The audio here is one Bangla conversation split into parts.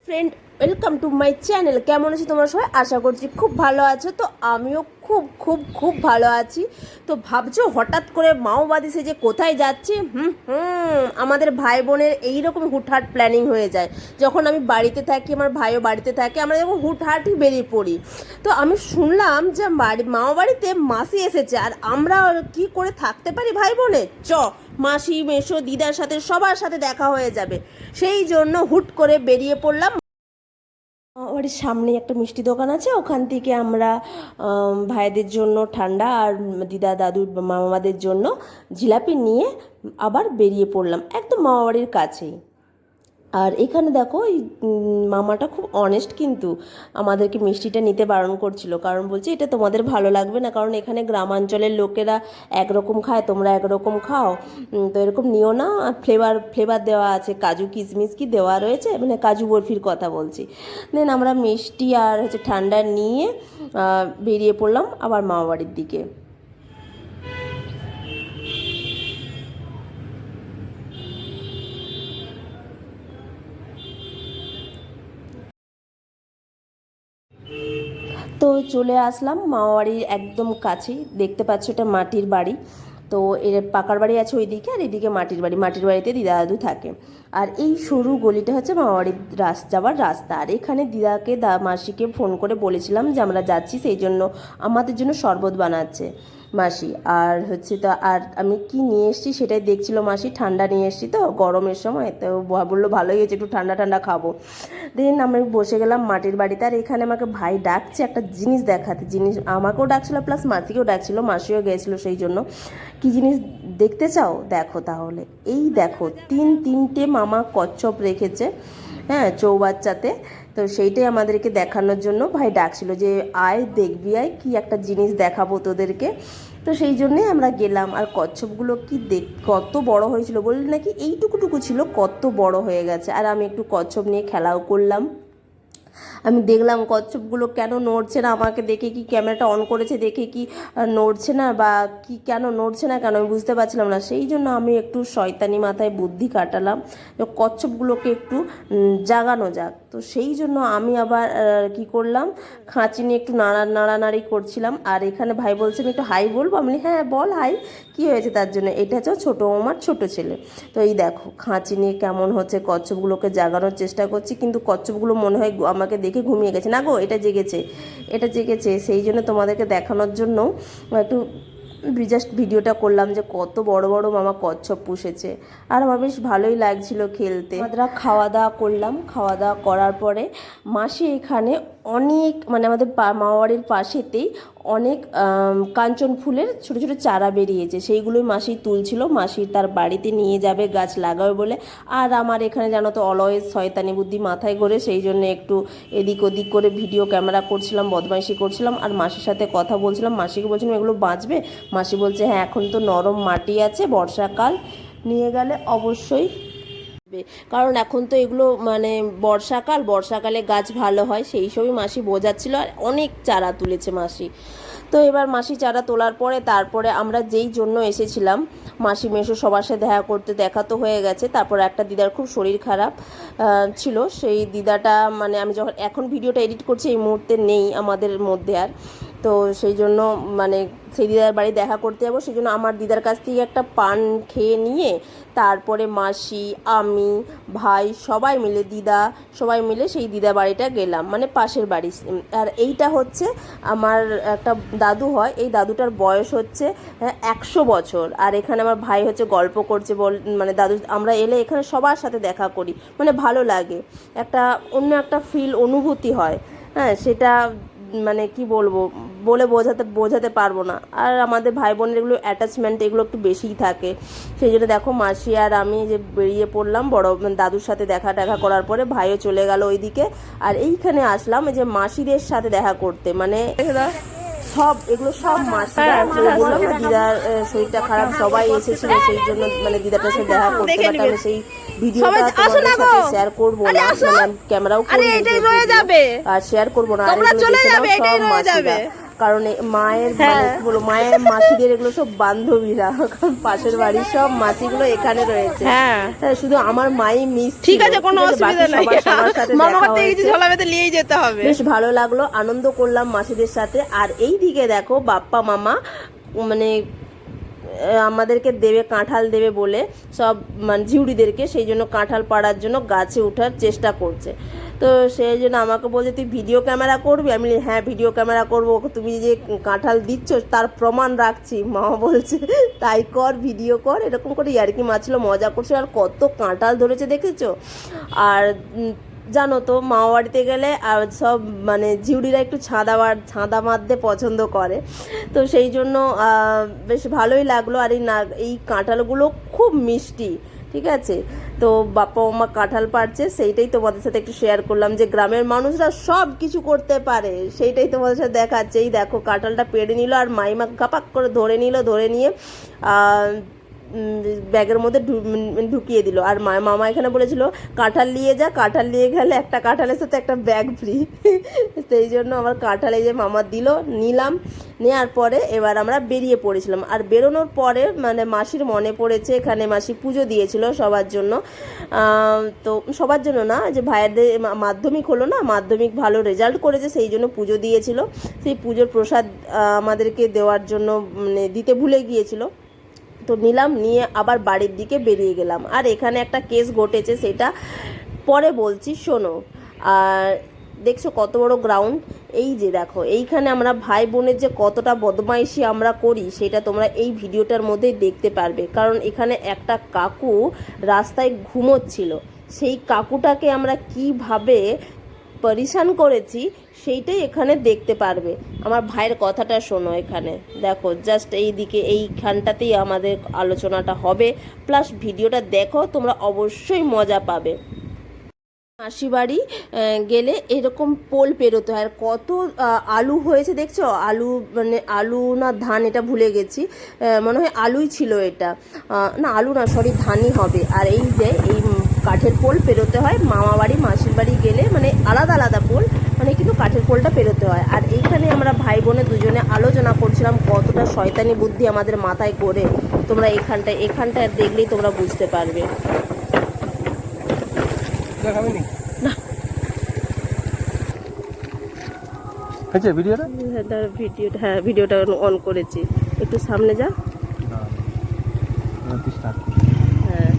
Friend, welcome to my channel. কেমন আছো তোমরা সবাই? আশা করছি খুব ভালো আছো। তো আমিও খুব খুব খুব ভালো আছি। তো ভাবছো হঠাৎ করে মাওবাদী সেজে কোথায় যাচ্ছি? আমাদের ভাই বোনের এইরকম হুটহাট প্ল্যানিং হয়ে যায়। যখন আমি বাড়িতে থাকি, আমার ভাইও বাড়িতে থাকে, আমরা যখন হুটহাটই বেরিয়ে পড়ি। তো আমি শুনলাম যে মাওবাড়িতে মাসি এসেছে, আর আমরা কি করে থাকতে পারি ভাই বোনে? মাসি মেশো দিদার সাথে সবার সাথে দেখা হয়ে যাবে। সেই জন্য হুট করে বেরিয়ে পড়লাম। বাড়ির সামনে একটা মিষ্টি দোকান আছে, ওখান থেকে আমরা ভাইদের জন্য ঠান্ডা আর দিদা দাদু মামাদের জন্য জিলাপি নিয়ে আবার বেরিয়ে পড়লাম একদম মামাবাড়ির কাছেই। আর এখানে দেখো এই মামাটা খুব অনেস্ট, কিন্তু আমাদেরকে মিষ্টিটা নিতে বারণ করছিল, কারণ বলছে এটা তোমাদের ভালো লাগবে না, কারণ এখানে গ্রামাঞ্চলের লোকেরা একরকম খায়, তোমরা একরকম খাও, তো এরকম নিও না। ফ্লেভার ফ্লেভার দেওয়া আছে, কাজু কিশমিশ কি দেওয়া রয়েছে, মানে কাজু বরফির কথা বলছি। দেন আমরা মিষ্টি আর হচ্ছে ঠান্ডা নিয়ে বেরিয়ে পড়লাম আবার মামাবাড়ির দিকে। তো চলে আসলাম মামাবাড়ির একদম কাছেই, দেখতে পাচ্ছ এটা মাটির বাড়ি। তো এর পাকার বাড়ি আছে ওইদিকে, আর এদিকে মাটির বাড়ি। মাটির বাড়িতে দিদা দাদু থাকে। আর এই সরু গলিটা হচ্ছে মামাবাড়ির যাওয়ার রাস্তা। আর এখানে দিদাকে মাসিকে ফোন করে বলেছিলাম যে আমরা যাচ্ছি, সেই জন্য আমাদের জন্য শরবত বানাচ্ছে মাসি। আর হচ্ছে তো আর আমি কি নিয়ে এসেছি সেটাই দেখছিল মাসি। ঠান্ডা নিয়ে এসেছি তো গরমের সময়, তো বললো ভালোই হয়েছে, একটু ঠান্ডা ঠান্ডা খাবো। দেন আমি বসে গেলাম মাটির বাড়িতে। আর এখানে আমাকে ভাই ডাকছে একটা জিনিস দেখাতে। জিনিস আমাকেও ডাকছিল, প্লাস মাসিকেও ডাকছিল, মাসিও গিয়েছিল সেই জন্য। কি জিনিস দেখতে চাও? দেখো তাহলে। এই দেখো, তিনটে মামা কচ্ছপ রেখেছে, হ্যাঁ, চৌবাচ্চাতে। তো সেইটাই আমাদেরকে দেখানোর জন্য ভাই ডাকছিল যে আয় দেখবি, আয় কি একটা জিনিস দেখাবো তোদেরকে। তো সেই জন্যেই আমরা গেলাম। আর কচ্ছপগুলো কি কত বড় হয়েছিল, বললি নাকি এইটুকুটুকু ছিল, কত বড় হয়ে গেছে। আর আমি একটু কচ্ছপ নিয়ে খেলাও করলাম। আমি দেখলাম কচ্ছপগুলো কেন নড়ছে না, আমাকে দেখে কি ক্যামেরাটা অন করেছে দেখে কি নড়ছে না, বা কি কেন নড়ছে না কেন আমি বুঝতে পারছিলাম না। সেই জন্য আমি একটু শয়তানি মাথায় বুদ্ধি কাটালাম যে কচ্ছপগুলোকে একটু জাগানো যাক। তো সেই জন্য আমি আবার কি করলাম, খাঁচি নিয়ে একটু নাড়ানাড়ি করছিলাম। আর এখানে ভাই বলছে আমি একটু হাই বলবো। আমি হ্যাঁ বল হাই, কী হয়েছে তার জন্য। এটা হচ্ছে ছোটো আমার ছোটো ছেলে। তো এই দেখো খাঁচি নিয়ে কেমন হচ্ছে কচ্ছপগুলোকে জাগানোর চেষ্টা করছি, কিন্তু কচ্ছপগুলো মনে হয় আমাকে দেখে ঘুমিয়ে গেছে। না গো, এটা জেগেছে, এটা জেগেছে। সেই জন্য তোমাদেরকে দেখানোর জন্য একটু জাস্ট ভিডিওটা করলাম যে কত বড় বড় মামা কচ্ছপ পুষেছে। আর আমার বেশ ভালোই লাগছিল খেলতে। আমরা খাওয়া দাওয়া করলাম। খাওয়া দাওয়া করার পরে মাসি এখানে অনেক, মানে আমাদের মামাবাড়ির পাশেতেই অনেক কাঞ্চন ফুলের ছোট ছোট চারা বেরিয়েছে, সেইগুলোই মাসি তুলছিল। মাসি তার বাড়িতে নিয়ে যাবে, গাছ লাগাবে বলে। আর আমার এখানে জানো তো অলওয়েজ শয়তানি বুদ্ধি মাথায় ঘোরে, সেই জন্য একটু এদিক ওদিক করে ভিডিও ক্যামেরা করছিলাম, বদমাইশি করছিলাম, আর মাসির সাথে কথা বলছিলাম। মাসিকে বলছিলাম এগুলো বাঁচবে? মাসি বলছে হ্যাঁ, এখন তো নরম মাটি আছে, বর্ষাকাল, নিয়ে গেলে অবশ্যই, কারণ এখন তো এগুলো মানে বর্ষাকালে গাছ ভালো হয়, সেই সবই মাসি বোঝাচ্ছিল। আর অনেক চারা তুলেছে মাসি। তো এবার মাসি চারা তোলার পরে তারপরে আমরা যেই জন্য এসেছিলাম, মাসি মেশো সবার সাথে দেখা তো হয়ে গেছে। তারপর একটা দিদার খুব শরীর খারাপ ছিল, সেই দিদাটা মানে আমি যখন এখন ভিডিওটা এডিট করছি এই মুহূর্তে নেই আমাদের মধ্যে আর। তো সেই জন্য মানে সেই দিদার বাড়ি দেখা করতে যাবো, সেই জন্য আমার দিদার কাছ থেকে একটা পান খেয়ে নিয়ে তারপরে মাসি, আমি, ভাই সবাই মিলে, দিদা সবাই মিলে সেই দিদা বাড়িটা গেলাম, মানে পাশের বাড়ি। আর এইটা হচ্ছে আমার একটা দাদু হয়, এই দাদুটার বয়স হচ্ছে 100 বছর। আর এখানে আমার ভাই হচ্ছে গল্প করছে, মানে দাদু, আমরা এলে এখানে সবার সাথে দেখা করি, মানে ভালো লাগে, একটা অন্য একটা ফিল অনুভূতি হয়, হ্যাঁ, সেটা মানে কি বলবো, বলে বোঝাতে পারবো না। আর আমাদের ভাই বোনের এগুলো অ্যাটাচমেন্ট এগুলো একটু বেশিই থাকে। সেই জন্য দেখো মাসি আর আমি যে বেরিয়ে পড়লাম বড় দাদুর সাথে দেখা করার পরে, ভাইও চলে গেল ওইদিকে। আর এইখানে আসলাম যে মাসিদের সাথে দেখা করতে, মানে এগুলো সব মাসিরা। বললাম না দিদার শরীরটা খারাপ, সবাই এসেছিল, সেই জন্য মানে দিদাটার সাথে দেখা করতে। বাট আমি সেই ভিডিওটা তোমাদের সাথে শেয়ার করবো না, মানে আমি ক্যামেরাও করে আর শেয়ার করবো না। আর এগুলো দেখে নাও, সব মাসিরা। কারণ মায়ের মানে কি বলবো, মায়ের মাসিদের এগুলো সব বান্ধবীরা, কারণ পাশের বাড়ির সব মাসিগুলো এখানে রয়েছে। শুধু আমার মাই মিস। ঠিক আছে, কোনো অসুবিধা নাই, সবার সাথে মামা করতে কিছু ঝোলা বেঁধে নিয়েই যেতে হবে। বেশ ভালো লাগলো, আনন্দ করলাম মাসিদের সাথে। আর এই দিকে দেখো বাপ্পা মামা মানে আমাদেরকে দেবে, কাঁঠাল দেবে বলে সব মানে ঝিউড়িদেরকে, সেই জন্য কাঁঠাল পাড়ার জন্য গাছে ওঠার চেষ্টা করছে। তো সেই জন্য আমাকে বলছে তুই ভিডিও ক্যামেরা করবি। আমি হ্যাঁ ভিডিও ক্যামেরা করবো, তুমি যে কাঁঠাল দিচ্ছ তার প্রমাণ রাখছি। মামা বলছে তাই কর, ভিডিও কর, এরকম করে ইয়ার্কি মারছিল, মজা করছিল। আর কত কাঁঠাল ধরেছে দেখেছো। আর জানো তো মামা বাড়িতে গেলে আর সব মানে ঝিউড়িরা একটু ছাদা মারতে পছন্দ করে, তো সেই জন্য বেশ ভালোই লাগলো। আর এই কাঁঠালগুলো খুব মিষ্টি, ঠিক আছে। তো বাপ্পা মামা কাঁঠাল পাড়ছে, সেইটাই তোমাদের সাথে একটু শেয়ার করলাম, যে গ্রামের মানুষরা সব কিছু করতে পারে, সেইটাই তোমাদের সাথে দেখাচ্ছে। এই দেখো কাঁঠালটা পেড়ে নিল, আর মাইমা কাপাক করে ধরে নিয়ে ব্যাগের মধ্যে ঢুকিয়ে দিল। আর মামা এখানে বলেছিল কাঁঠাল নিয়ে যা, কাঁঠাল নিয়ে গেলে একটা কাঁঠালের সাথে একটা ব্যাগ ফ্রি। সেই জন্য আমার কাঁঠাল এই যে মামা দিল, নিলাম। নেওয়ার পরে এবার আমরা বেরিয়ে পড়েছিলাম। আর বেরোনোর পরে মানে মাসির মনে পড়েছে, এখানে মাসি পুজো দিয়েছিল সবার জন্য। তো সবার জন্য না, যে ভাইয়েরদের মাধ্যমিক হলো না, মাধ্যমিক ভালো রেজাল্ট করেছে, সেই জন্য পুজো দিয়েছিল। সেই পুজোর প্রসাদ আমাদেরকে দেওয়ার জন্য মানে দিতে ভুলে গিয়েছিল। তো নিলাম, নিয়ে আবার বাড়ির দিকে বেরিয়ে গেলাম। আর এখানে একটা কেস ঘটেছে, সেটা পরে বলছি, শোনো। আর দেখছো কত বড় গ্রাউন্ড, এই যে দেখো এইখানে আমরা ভাই বোনের যে কতটা বদমাইশি আমরা করি, সেটা তোমরা এই ভিডিওটার মধ্যেই দেখতে পারবে। কারণ এখানে একটা কাকু রাস্তায় ঘুমোচ্ছিল, সেই কাকুটাকে আমরা কিভাবে পরিশান করেছি সেইটাই এখানে দেখতে পারবে। আমার ভাইয়ের কথাটা শোনো, এখানে দেখো জাস্ট এই দিকে এইখানটাতেই আমাদের আলোচনাটা হবে, প্লাস ভিডিওটা দেখো, তোমরা অবশ্যই মজা পাবে। মাসি বাড়ি গেলে এরকম পোল পেরোতে হয়। আর কত আলু হয়েছে দেখছো, আলু মানে আলু না ধান এটা ভুলে গেছি, মনে হয় আলুই ছিল এটা, না আলু না সরি ধানই হবে। আর এই যে এই কাঠের পোল পেরোতে হয় মামা বাড়ি মাসির বাড়ি গেলে, মানে আলাদা আলাদা পোল, মানে কিন্তু কাঠের পোলটা পেরোতে হয়। আর এইখানে আমরা ভাই বোনে দুজনে আলোচনা করছিলাম কতটা শয়তানি বুদ্ধি আমাদের মাথায় করে, তোমরা এখানটায় দেখলেই তোমরা বুঝতে পারবে। ভিডিওটা অন করেছি, একটু সামনে যা। হ্যাঁ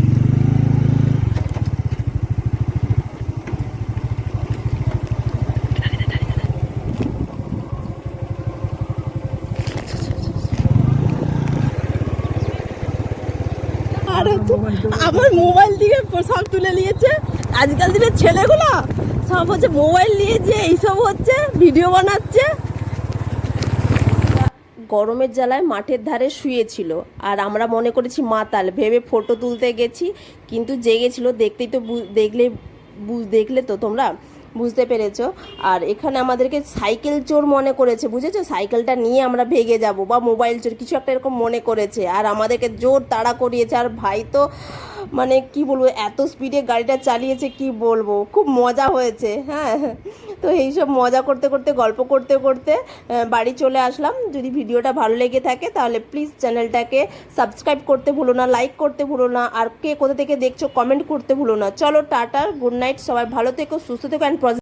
আমার মোবাইল দিকে সব তুলে নিয়েছে। আজকাল দিনের ছেলেগুলো সব হচ্ছে মোবাইল নিয়ে যে এইসব হচ্ছে, ভিডিও বানাচ্ছে। গরমের জ্বালায় মাঠের ধারে শুয়েছিল, আর আমরা মনে করেছি মাতাল ভেবে ফটো তুলতে গেছি, কিন্তু জেগেছিল। দেখলেই তো দেখলে তো তোমরা বুঝতে পেরেছো। আর এখানে আমাদেরকে সাইকেল চোর মনে করেছে, বুঝেছো, সাইকেলটা নিয়ে আমরা ভেগে যাব, বা মোবাইল চোর কিছু একটা এরকম মনে করেছে, আর আমাদেরকে জোর তাড়া করিয়েছে। আর ভাই তো মানে কি বলবো, এত স্পিডে গাড়িটা চালিয়েছে, কি বলবো, খুব মজা হয়েছে। হ্যাঁ, তো এইসব মজা করতে করতে গল্প করতে করতে বাড়ি চলে আসলাম। যদি ভিডিওটা ভালো লেগে থাকে তাহলে প্লিজ চ্যানেলটাকে সাবস্ক্রাইব করতে ভুলো না, লাইক করতে ভুলো না, আর কে কোথা থেকে দেখছো কমেন্ট করতে ভুলো না। চলো টাটা, গুড নাইট, সবাই ভালো থেকো, সুস্থ থেকো অ্যান্ড